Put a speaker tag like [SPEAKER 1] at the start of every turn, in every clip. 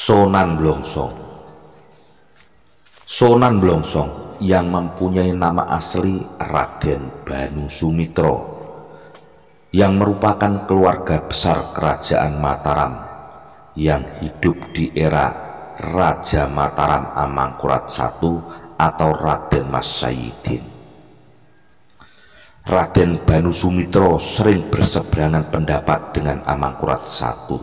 [SPEAKER 1] Sonan Blongsong. Sonan Blongsong yang mempunyai nama asli Raden Banu Sumitro, yang merupakan keluarga besar kerajaan Mataram yang hidup di era Raja Mataram Amangkurat I atau Raden Mas Sayyidin. Raden Banu Sumitro sering berseberangan pendapat dengan Amangkurat I,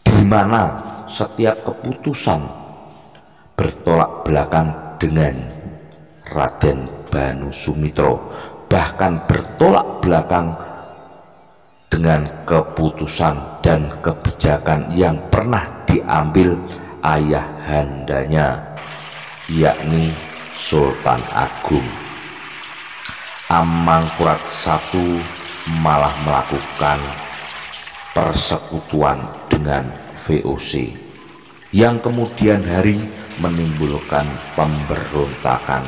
[SPEAKER 1] di mana setiap keputusan bertolak belakang dengan Raden Banu Sumitro, bahkan bertolak belakang dengan keputusan dan kebijakan yang pernah diambil ayahandanya, yakni Sultan Agung. Amangkurat I malah melakukan persekutuan dengan VOC yang kemudian hari menimbulkan pemberontakan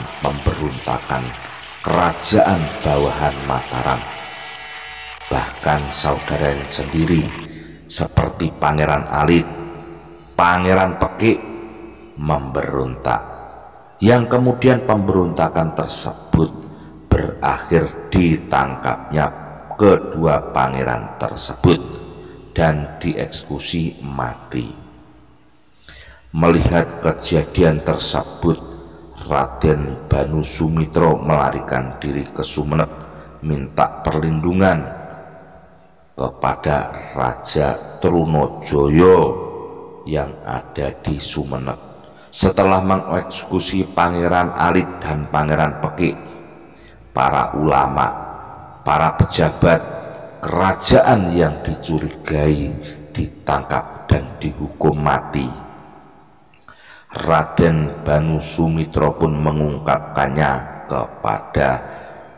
[SPEAKER 1] kerajaan bawahan Mataram. Bahkan saudaranya sendiri seperti Pangeran Alit, Pangeran Pekik memberontak, yang kemudian pemberontakan tersebut berakhir ditangkapnya kedua pangeran tersebut dan dieksekusi mati. Melihat kejadian tersebut, Raden Banu Sumitro melarikan diri ke Sumenep, minta perlindungan kepada Raja Trunojoyo yang ada di Sumenep. Setelah mengeksekusi Pangeran Alit dan Pangeran Pekik, para ulama, para pejabat kerajaan yang dicurigai ditangkap dan dihukum mati. Raden Banu Sumitro pun mengungkapkannya kepada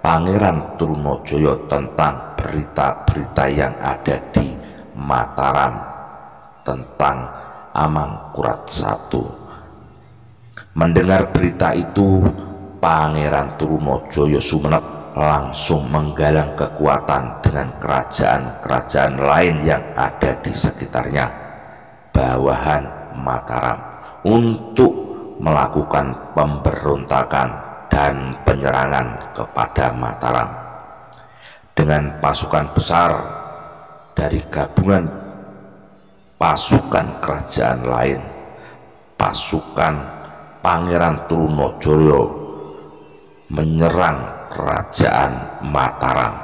[SPEAKER 1] Pangeran Trunojoyo tentang berita-berita yang ada di Mataram tentang Amangkurat I. Mendengar berita itu, Pangeran Trunojoyo Sumenep langsung menggalang kekuatan dengan kerajaan-kerajaan lain yang ada di sekitarnya bawahan Mataram untuk melakukan pemberontakan dan penyerangan kepada Mataram. Dengan pasukan besar dari gabungan pasukan kerajaan lain, pasukan Pangeran Trunojoyo menyerang kerajaan Mataram.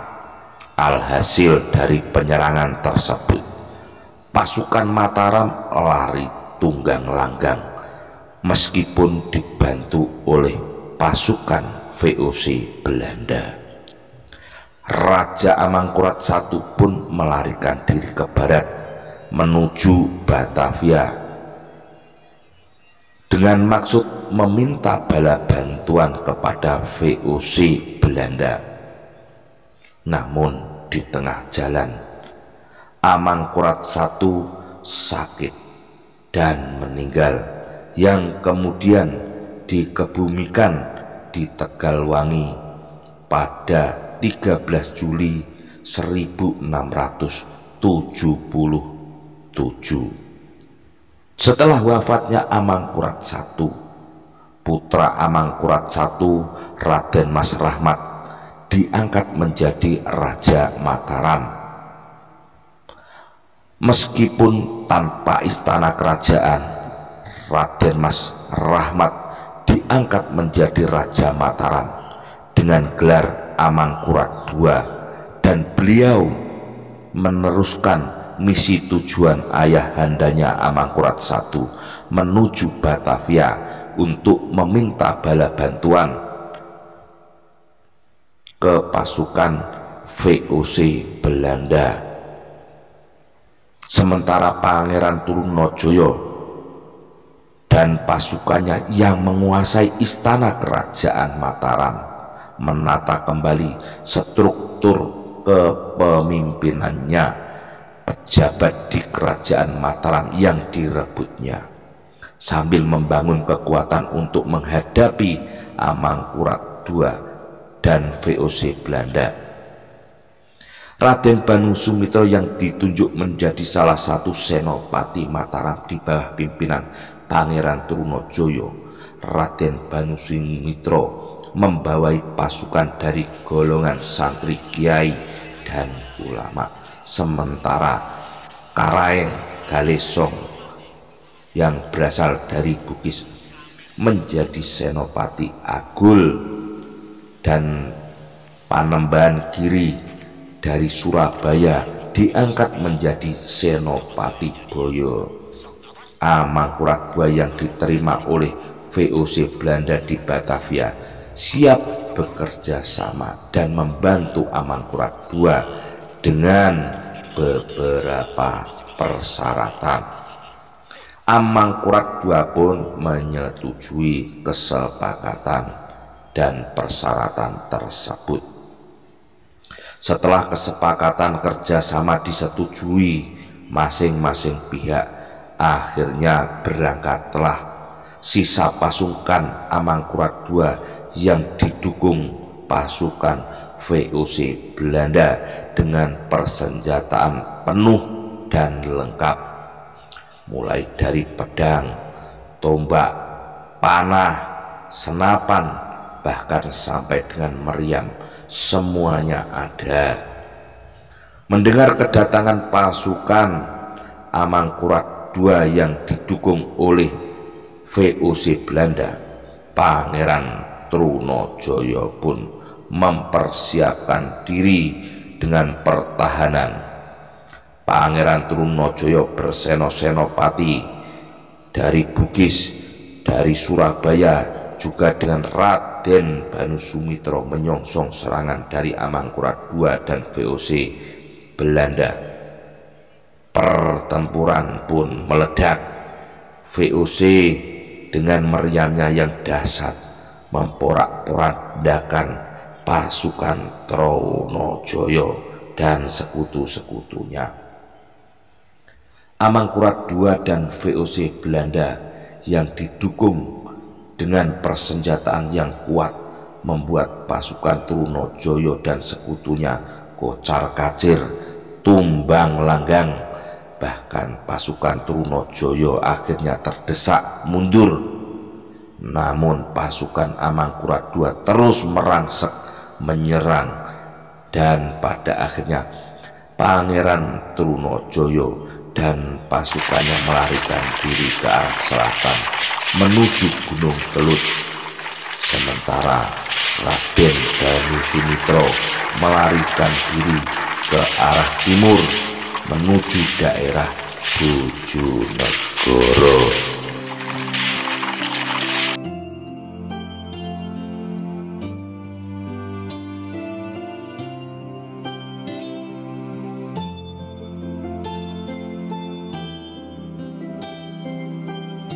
[SPEAKER 1] Alhasil dari penyerangan tersebut, pasukan Mataram lari tunggang langgang meskipun dibantu oleh pasukan VOC Belanda. Raja Amangkurat I pun melarikan diri ke barat menuju Batavia dengan maksud meminta bala bantuan kepada VOC Belanda. Namun di tengah jalan, Amangkurat I sakit dan meninggal, yang kemudian dikebumikan di Tegalwangi pada 13 Juli 1677. Setelah wafatnya Amangkurat I, putra Amangkurat I, Raden Mas Rahmat, diangkat menjadi Raja Mataram. Meskipun tanpa istana kerajaan, Raden Mas Rahmat diangkat menjadi Raja Mataram dengan gelar Amangkurat II, dan beliau meneruskan misi tujuan ayahandanya Amangkurat I menuju Batavia untuk meminta bala bantuan ke pasukan VOC Belanda. Sementara Pangeran Trunojoyo dan pasukannya yang menguasai istana kerajaan Mataram menata kembali struktur kepemimpinannya, pejabat di kerajaan Mataram yang direbutnya, sambil membangun kekuatan untuk menghadapi Amangkurat II dan VOC Belanda. Raden Banu Sumitra yang ditunjuk menjadi salah satu senopati Mataram di bawah pimpinan Pangeran Trunojoyo. Raden Banu Sumitra membawai pasukan dari golongan santri, kiai, dan ulama. Sementara Karaeng Galesong yang berasal dari Bugis menjadi senopati Agul, dan Panembahan Giri dari Surabaya diangkat menjadi senopati Boyo. Amangkurat II yang diterima oleh VOC Belanda di Batavia siap bekerja sama dan membantu Amangkurat II dengan beberapa persyaratan. Amangkurat II pun menyetujui kesepakatan dan persyaratan tersebut. Setelah kesepakatan kerjasama disetujui masing-masing pihak, akhirnya berangkatlah sisa pasukan Amangkurat II yang didukung pasukan VOC Belanda dengan persenjataan penuh dan lengkap, mulai dari pedang, tombak, panah, senapan, bahkan sampai dengan meriam, semuanya ada. Mendengar kedatangan pasukan Amangkurat II yang didukung oleh VOC Belanda, Pangeran Trunojoyo pun mempersiapkan diri dengan pertahanan. Pangeran Trunojoyo berseno-senopati dari Bugis, dari Surabaya, juga dengan Raden Banu Sumitra menyongsong serangan dari Amangkurat II dan VOC Belanda. Pertempuran pun meledak. VOC dengan meriamnya yang dahsyat memporak-porandakan pasukan Trunojoyo dan sekutu-sekutunya. Amangkurat II dan VOC Belanda yang didukung dengan persenjataan yang kuat membuat pasukan Trunojoyo dan sekutunya kocar-kacir, tumbang langgang. Bahkan pasukan Trunojoyo akhirnya terdesak mundur. Namun pasukan Amangkurat II terus merangsek menyerang, dan pada akhirnya Pangeran Trunojoyo dan pasukannya melarikan diri ke arah selatan menuju Gunung Kelut. Sementara Raden Banu Sumitra melarikan diri ke arah timur menuju daerah Bojonegoro.